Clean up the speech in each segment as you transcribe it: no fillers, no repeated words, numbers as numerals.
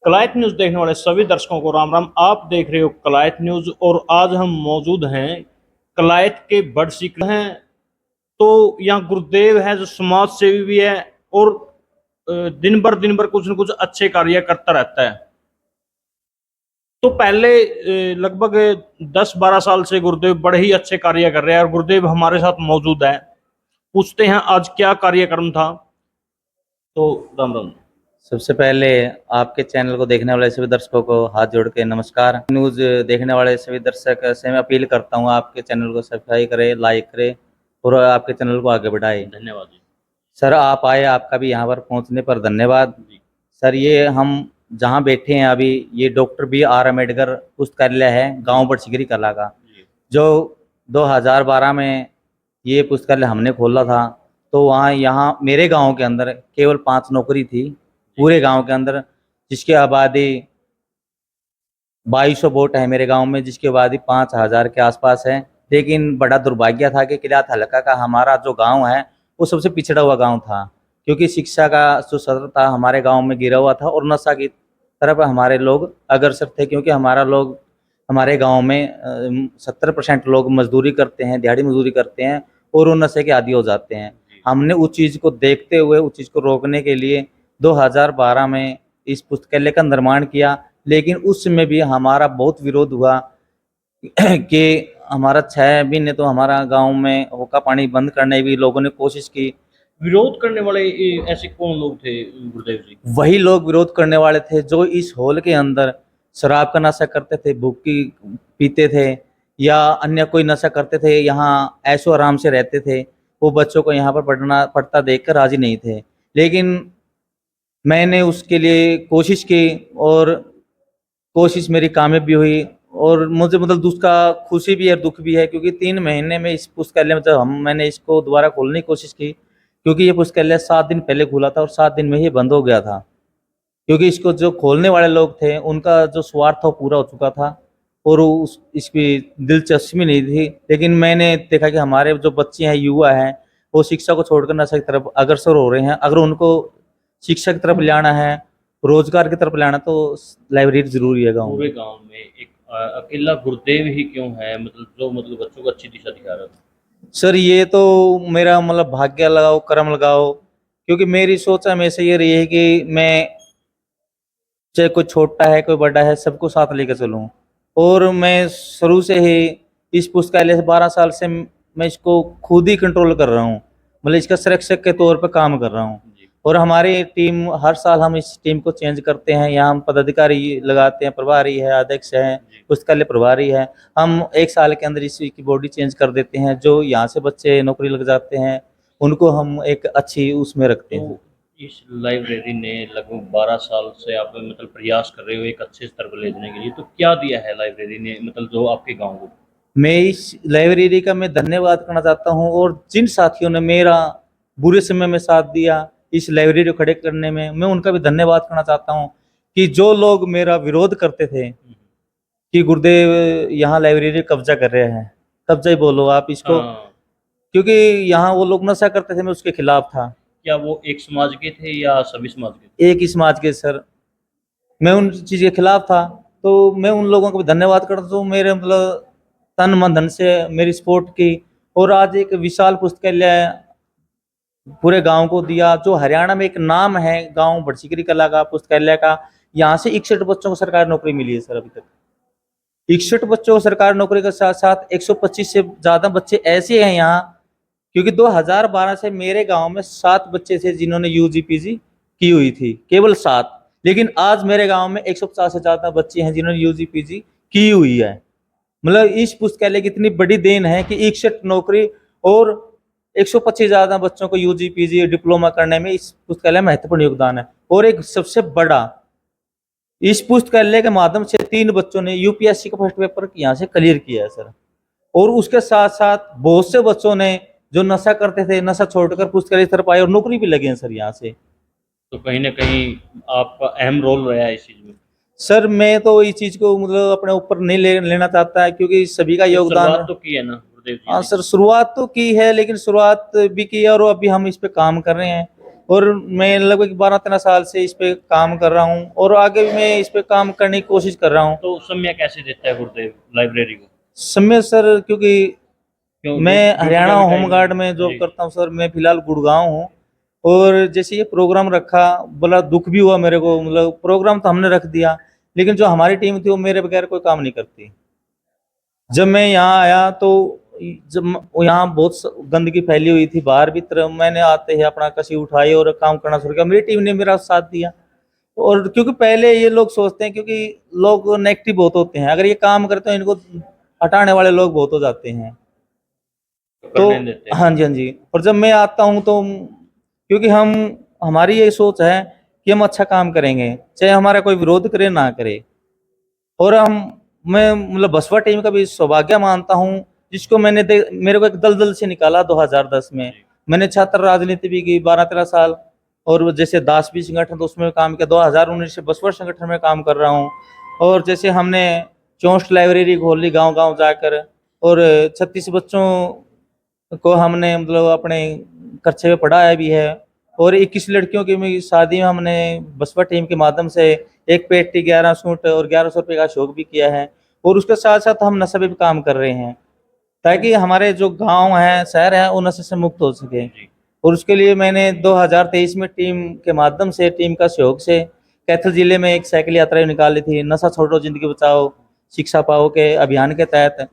Kalayat news देखने वाले सभी दर्शकों को राम राम। आप देख रहे हो कलायत न्यूज़ और आज हम मौजूद हैं कलायत के बड़ सीकर हैं। तो यहाँ गुरुदेव है जो समाज सेवी भी है और दिन भर कुछ न कुछ अच्छे कार्य करता रहता है। तो पहले लगभग 10-12 साल से गुरुदेव बड़े ही अच्छे कार्य कर रहे हैं और गुरुदेव हमारे साथ मौजूद है। पूछते हैं आज क्या कार्यक्रम था। तो राम राम। सबसे पहले आपके चैनल को देखने वाले सभी दर्शकों को हाथ जोड़ के नमस्कार। न्यूज़ देखने वाले सभी दर्शक से मैं अपील करता हूँ आपके चैनल को सब्सक्राइब करें, लाइक करें और आपके चैनल को आगे बढ़ाएं। धन्यवाद जी। सर आप आए, आपका भी यहाँ पर पहुँचने पर धन्यवाद। जी। सर ये हम जहाँ बैठे हैं अभी ये डॉक्टर BR अम्बेडकर पुस्तकालय है गांव बड़सिगरी कला का, जो 2012 में ये पुस्तकालय हमने खोला था। तो वहाँ यहाँ मेरे गांव के अंदर केवल 5 नौकरी थी पूरे गांव के अंदर, जिसकी आबादी 2200 वोट है मेरे गांव में, जिसकी आबादी 5000 के आसपास है। लेकिन बड़ा दुर्भाग्य था कि किलात हल्का का हमारा जो गांव है वो सबसे पिछड़ा हुआ गांव था, क्योंकि शिक्षा का जो स्तर था हमारे गांव में गिरा हुआ था और नशा की तरफ हमारे लोग अग्रसर थे, क्योंकि हमारे गांव में 70% लोग मजदूरी करते हैं, दिहाड़ी मजदूरी करते हैं और वो नशे के आदी हो जाते हैं। हमने उस चीज़ को देखते हुए उस चीज़ को रोकने के लिए 2012 में इस पुस्तकालय का निर्माण किया। लेकिन उस समय भी हमारा बहुत विरोध हुआ कि हमारा 6 महीने तो हमारा गांव में होका पानी बंद करने भी लोगों ने कोशिश की। विरोध करने वाले ऐसे कौन लोग थे गुरुदेव जी? वही लोग विरोध करने वाले थे जो इस हॉल के अंदर शराब का नशा करते थे, भुक्की पीते थे या अन्य कोई नशा करते थे, यहाँ ऐशो आराम से रहते थे। वो बच्चों को यहाँ पर पढ़ता देखकर राजी नहीं थे। लेकिन मैंने उसके लिए कोशिश की और कोशिश मेरी कामयाब भी हुई और मुझे मतलब उसका खुशी भी है दुख भी है, क्योंकि 3 महीने में इस पुस्तकालय में जब मैंने इसको दोबारा खोलने की कोशिश की, क्योंकि ये पुस्तकालय 7 दिन पहले खुला था और 7 दिन में ही बंद हो गया था, क्योंकि इसको जो खोलने वाले लोग थे उनका जो स्वार्थ था वो पूरा हो चुका था और इसकी दिलचस्पी नहीं थी। लेकिन मैंने देखा कि हमारे जो बच्चे हैं, युवा हैं, वो शिक्षा को छोड़कर नशा की तरफ अग्रसर हो रहे हैं। अगर उनको शिक्षा की तरफ ले आना है, रोजगार की तरफ ले आना, तो लाइब्रेरी जरूरी है गाँव पूरे में। गांव में एक अकेला गुरुदेव ही क्यों है, मतलब जो मतलब बच्चों को अच्छी दिशा दिखा रहा था? सर ये तो मेरा मतलब भाग्य लगाओ, कर्म लगाओ, क्योंकि मेरी सोच हमेशा ये रही है कि मैं चाहे कोई छोटा है कोई बड़ा है सबको साथ लेकर चलूं। और मैं शुरू से ही इस पुस्तकालय से 12 साल से मैं इसको खुद ही कंट्रोल कर रहा हूँ, मतलब इसका संरक्षक के तौर पर काम कर रहा हूँ। जी। और हमारी टीम हर साल हम इस टीम को चेंज करते हैं, यहाँ हम पदाधिकारी लगाते हैं, प्रभारी है, अध्यक्ष है, जी। पुस्तकालय प्रभारी है। हम 1 साल के अंदर इसकी बॉडी चेंज कर देते हैं। जो यहाँ से बच्चे नौकरी लग जाते हैं उनको हम एक अच्छी उसमें रखते हैं। तो इस लाइब्रेरी ने लगभग 12 साल से आप मतलब प्रयास कर रहे हो एक अच्छे स्तर पर ले जाने के लिए, तो क्या दिया है लाइब्रेरी ने मतलब जो आपके गांव को? मैं इस लाइब्रेरी का मैं धन्यवाद करना चाहता हूँ, और जिन साथियों ने मेरा बुरे समय में साथ दिया इस लाइब्रेरी को खड़े करने में, मैं उनका भी धन्यवाद करना चाहता हूँ। कि जो लोग मेरा विरोध करते थे कि गुरुदेव यहाँ लाइब्रेरी कब्जा कर रहे हैं, कब्जा ही बोलो आप इसको, हाँ। क्योंकि यहाँ वो लोग नशा करते थे, मैं उसके खिलाफ था। क्या वो एक समाज के थे या सभी समाज के थे? एक ही समाज के सर, मैं उन चीज़ के खिलाफ था। तो मैं उन लोगों को भी धन्यवाद करता हूँ, मेरे मतलब तन मन धन से मेरी सपोर्ट की और आज एक विशाल पुस्तकालय पूरे गांव को दिया। जो हरियाणा में एक नाम है गांव बड़सिगरी कला का पुस्तकालय का, यहाँ से 61 बच्चों को सरकारी नौकरी मिली है सर अभी तक। 61 बच्चों को सरकारी नौकरी के साथ साथ 125 से ज्यादा बच्चे ऐसे हैं यहाँ, क्योंकि 2012 से मेरे गांव में 7 बच्चे थे जिन्होंने यूजी पीजी की हुई थी, केवल 7। लेकिन आज मेरे गांव में 150 से ज्यादा बच्चे हैं जिन्होंने यूजी पीजी की हुई है। मतलब इस पुस्तकालय की इतनी बड़ी देन है कि 61 नौकरी और 125 ज्यादा बच्चों को यूजी पीजी डिप्लोमा करने में इस पुस्तकालय महत्वपूर्ण योगदान है। और एक सबसे बड़ा, इस पुस्तकालय के माध्यम से 3 बच्चों ने यूपीएससी का फर्स्ट पेपर यहाँ से क्लियर किया है सर। और उसके साथ साथ बहुत से बच्चों ने जो नशा करते थे, नशा छोड़कर पुस्तकालय की तरफ आए और नौकरी भी लगे हैं सर यहाँ से। तो कहीं ना कहीं आपका अहम रोल रहा है इस चीज में? सर मैं तो इस चीज को मतलब अपने ऊपर नहीं लेना चाहता है, क्योंकि सभी का तो योगदान। शुरुआत तो की है ना गुरुदेव जी हाँ ने? सर, शुरुआत तो की है, लेकिन शुरुआत भी की है और अभी हम इस पे काम कर रहे हैं। और मैं लगभग 12-13 साल से इस पे काम कर रहा हूँ और आगे भी मैं इस पे काम करने की कोशिश कर रहा हूँ। तो समय कैसे देता है गुरुदेव लाइब्रेरी को? समय सर, क्योंकि क्यों, मैं ड्यूटी का हरियाणा भी होम टाइम है? गार्ड में जॉब जी। करता हूँ सर। मैं फिलहाल गुड़गांव हूँ और जैसे ये प्रोग्राम रखा, बड़ा दुख भी हुआ मेरे को। मतलब प्रोग्राम तो हमने रख दिया, लेकिन जो हमारी टीम थी वो मेरे बगैर कोई काम नहीं करती। जब मैं यहाँ आया तो यहाँ बहुत गंदगी फैली हुई थी बाहर भी तरफ। मैंने आते ही अपना कसी उठाई और काम करना शुरू किया। मेरी टीम ने मेरा साथ दिया। और क्योंकि पहले ये लोग सोचते हैं, क्योंकि लोग नेगेटिव बहुत होते हैं, अगर ये काम करते हैं इनको हटाने वाले लोग बहुत हो जाते हैं। तो करने देते हैं। हाँ जी, हाँ जी। और जब मैं आता हूँ तो क्योंकि हमारी ये सोच है कि हम अच्छा काम करेंगे, चाहे हमारा कोई विरोध करे ना करे। और मैं मतलब बसपा टीम का भी सौभाग्य मानता हूँ, जिसको मेरे को एक दलदल से निकाला 2010 में। जी। मैंने छात्र राजनीति भी की 12-13 साल, और वो जैसे दास भी संगठन तो उसमें काम किया। 2019 से बसपा संगठन में काम कर रहा हूँ। और जैसे हमने चौंसठ लाइब्रेरी खोल ली गांव-गांव जाकर, और 36 बच्चों को हमने मतलब अपने कक्षा में पढ़ाया भी है। और 21 लड़कियों की भी शादी में हमने बसपा टीम के माध्यम से एक पेटी 11 सूट और 1100 रुपये का शौक भी किया है। और उसके साथ साथ हम नशे पे भी काम कर रहे हैं, ताकि हमारे जो गांव हैं, शहर हैं, वो नशे से मुक्त हो सके। जी। और उसके लिए मैंने 2023 में टीम के माध्यम से, टीम का सहयोग से कैथल जिले में एक साइकिल यात्रा निकाली थी, नशा छोड़ो जिंदगी बचाओ शिक्षा पाओ के अभियान के तहत।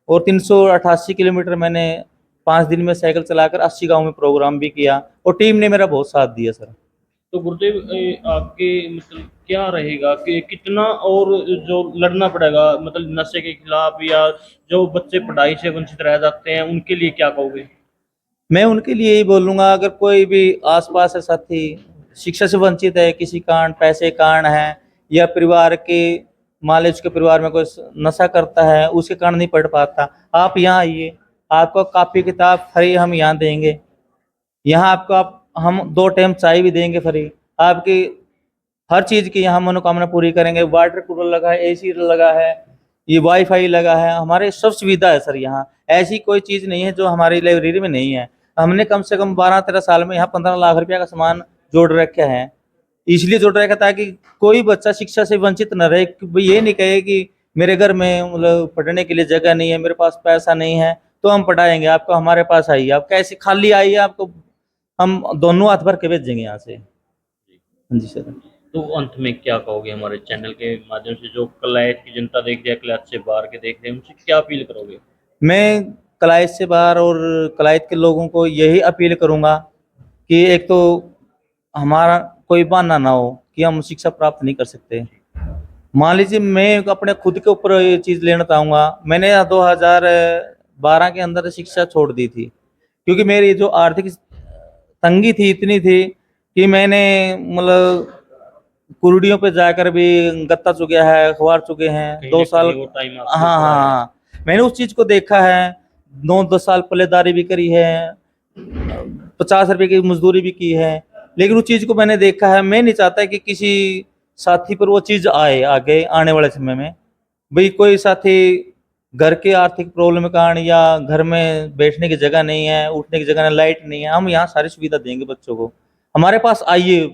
और 388 किलोमीटर मैंने 5 दिन में साइकिल चलाकर 80 गांव में प्रोग्राम भी किया, और टीम ने मेरा बहुत साथ दिया सर। तो गुरुदेव आपके मतलब क्या रहेगा कि कितना और जो लड़ना पड़ेगा मतलब नशे के खिलाफ, या जो बच्चे पढ़ाई से वंचित रह जाते हैं उनके लिए क्या कहोगे? मैं उनके लिए यही बोलूंगा, अगर कोई भी आसपास है साथी शिक्षा से वंचित है, किसी कारण पैसे कारण है, या परिवार के मान लीजिए उसके परिवार में कोई नशा करता है, उसके कारण नहीं पढ़ पाता, आप यहाँ आइए, आपको कॉपी किताब फ्री हम यहाँ देंगे। यहाँ आपको हम 2 टाइम चाय भी देंगे फ्री। आपकी हर चीज की यहाँ मनोकामना पूरी करेंगे। वाटर कूलर लगा है, एसी लगा है, ये वाईफाई लगा है, हमारे सब सुविधा है सर। यहाँ ऐसी कोई चीज नहीं है जो हमारी लाइब्रेरी में नहीं है। हमने कम से कम 12-13 साल में यहाँ 15 लाख रुपया का सामान जोड़ रखा है। इसलिए जोड़ रखा ताकि कोई बच्चा शिक्षा से वंचित न रहे। भाई ये नहीं कहे कि मेरे घर में मतलब पढ़ने के लिए जगह नहीं है, मेरे पास पैसा नहीं है, तो हम पढ़ाएंगे आपको, हमारे पास आइए। आप कैसे खाली आइए, आपको हम दोनों हाथ भर के भेजेंगे यहाँ से। हाँ जी सर। तो अंत में क्या कहोगे हमारे चैनल के माध्यम से, जो कलायत की जनता देख रही है, कलायत से बाहर के देख रहे हैं, उनसे क्या अपील करोगे? मैं कलायत से बाहर और कलायत के लोगों को यही अपील करूंगा कि एक तो हमारा कोई बहाना ना हो कि हम शिक्षा प्राप्त नहीं कर सकते। मान लीजिए मैं अपने खुद के ऊपर ये चीज़ लेना चाहूँगा। मैंने 2012 के अंदर शिक्षा छोड़ दी थी, क्योंकि मेरी जो आर्थिक तंगी थी इतनी थी कि मैंने मतलब कुर्डियों पे जाकर भी गत्ता चुके हैं, अखबार चुके हैं कहीं 2 साल। ना कहीं वो टाइम हाँ आपको हाँ पड़ा है। हाँ, मैंने उस चीज को देखा है। 9-10 साल पल्लेदारी भी करी है, 50 रुपए की मजदूरी भी की है, लेकिन उस चीज को मैंने देखा है। मैं नहीं चाहता कि किसी साथी पर वो चीज आए आगे आने वाले समय में। भाई कोई साथी घर के आर्थिक प्रॉब्लम के कारण, या घर में बैठने की जगह नहीं है, उठने की जगह नहीं, लाइट नहीं है, हम यहाँ सारी सुविधा देंगे बच्चों को। हमारे पास आइए,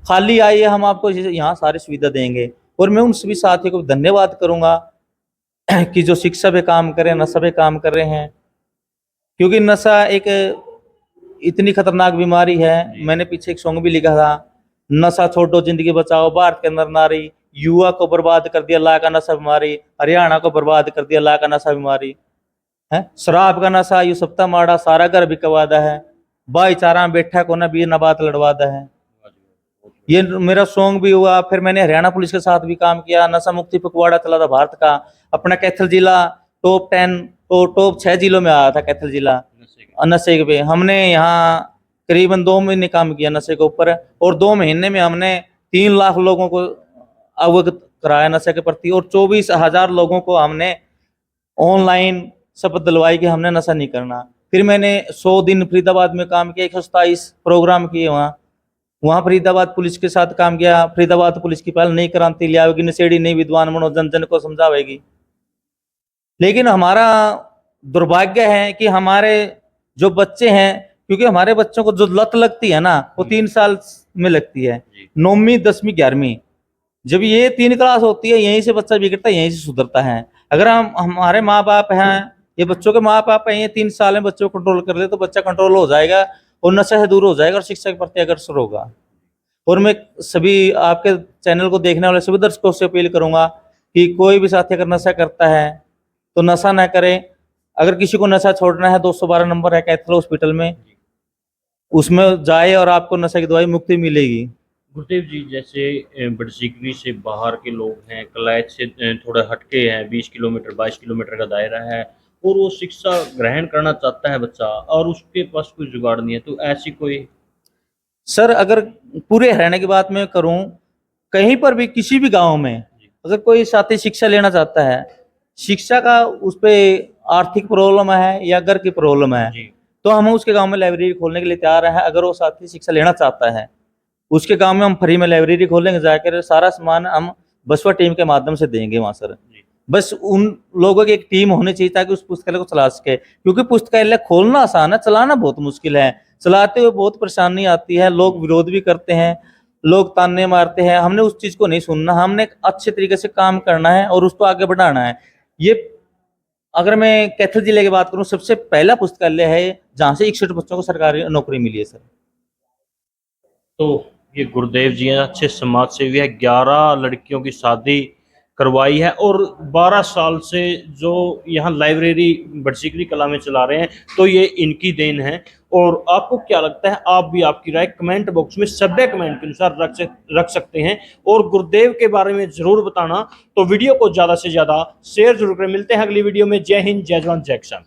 खाली आइए, हम आपको यहाँ सारी सुविधा देंगे। और मैं उन सभी साथियों को धन्यवाद करूंगा कि जो शिक्षा पे काम कर रहे हैं, नशा पे काम कर रहे हैं। क्योंकि नशा एक इतनी खतरनाक बीमारी है। मैंने पीछे एक सॉन्ग भी लिखा था, नशा छोड़ो जिंदगी बचाओ, भारत के अंदर नारी, युवा को बर्बाद कर दिया ला का नशा बीमारी, हरियाणा को बर्बाद कर दिया ला का नशा बीमारी है। शराब का नशा यू सप्ता माड़ा, सारा घर बिकवादा है, भाईचारा में बैठा को ना भी न बात लड़वादा है। ये मेरा सॉन्ग भी हुआ। फिर मैंने हरियाणा पुलिस के साथ भी काम किया, नशा मुक्ति पखवाड़ा चला था भारत का। अपना कैथल जिला टॉप 10 तो टॉप 6 जिलों में आया था कैथल जिला नशे पे। हमने यहाँ करीबन 2 महीने काम किया नशे के ऊपर, और 2 महीने में हमने 3 लाख लोगों को अवगत कराया नशे के प्रति, और 24,000 लोगों को हमने ऑनलाइन शपथ दिलवाई कि हमने नशा नहीं करना। फिर मैंने 100 दिन फरीदाबाद में काम किया, 127 प्रोग्राम किए वहाँ फरीदाबाद पुलिस के साथ काम किया। फरीदाबाद पुलिस की पहल नई क्रांति ले आवेगी, नशेड़ी नई विद्वान बनो, जन जन को समझावेगी। लेकिन हमारा दुर्भाग्य है कि हमारे जो बच्चे हैं क्योंकि हमारे बच्चों को जो लत लगती है ना वो 3 साल में लगती है, जी। 9वीं 10वीं 11वीं। जब ये 3 क्लास होती है यहीं से बच्चा बिगड़ता है, यहीं से सुधरता है। अगर हम हमारे माँ बाप हैं, ये बच्चों के माँ बाप हैं, ये 3 साल में बच्चों को कंट्रोल कर ले तो बच्चा कंट्रोल हो जाएगा और नशा से दूर हो जाएगा और शिक्षा के प्रति अग्रसर होगा। और मैं सभी आपके चैनल को देखने वाले सभी दर्शकों से अपील करूंगा कि कोई भी साथी अगर नशा करता है तो नशा ना करे। अगर किसी को नशा छोड़ना है 212 नंबर है कैथल हॉस्पिटल में, उसमें जाए और आपको नशा की दवाई मुक्ति मिलेगी। गुरुदेव जी, जैसे बड़सिकरी से बाहर के लोग हैं, कलायत से थोड़ा हटके हैं, 20 किलोमीटर 22 किलोमीटर का दायरा है, और वो शिक्षा ग्रहण करना चाहता है बच्चा और उसके पास कोई जुगाड़ नहीं है, तो ऐसी कोई? सर अगर पूरे हरियाणा की बात मैं करूं, कहीं पर भी किसी भी गांव में अगर कोई साथी शिक्षा लेना चाहता है, शिक्षा का उस पे आर्थिक प्रॉब्लम है या घर की प्रॉब्लम है, जी। तो हम उसके गांव में लाइब्रेरी खोलने के लिए तैयार हैं। अगर वो साथी शिक्षा लेना चाहता है उसके गांव में हम फ्री में लाइब्रेरी खोलेंगे, जाकर सारा सामान हम बसवा टीम के माध्यम से देंगे वहां सर। जी। बस उन लोगों की एक टीम होनी चाहिए ताकि उस पुस्तकालय को चला सके, क्योंकि पुस्तकालय खोलना आसान है, चलाना बहुत मुश्किल है। चलाते हुए बहुत परेशानी आती है, लोग विरोध भी करते हैं, लोग ताने मारते हैं। हमने उस चीज को नहीं सुनना, हमने अच्छे तरीके से काम करना है और उसको आगे बढ़ाना है। ये अगर मैं कैथल जिले की बात करूं, सबसे पहला पुस्तकालय है जहां से 61 बच्चों को सरकारी नौकरी मिली है सर। तो ये गुरुदेव जी हैं, अच्छे समाज सेवी है, 11 लड़कियों की शादी करवाई है और 12 साल से जो यहाँ लाइब्रेरी बड़सिकरी कला में चला रहे हैं, तो ये इनकी देन है। और आपको क्या लगता है, आप भी आपकी राय कमेंट बॉक्स में सभ्य कमेंट के अनुसार रख सकते हैं और गुरुदेव के बारे में जरूर बताना। तो वीडियो को ज़्यादा से ज़्यादा शेयर जरूर करें। मिलते हैं अगली वीडियो में। जय हिंद, जय जवान, जय किसान।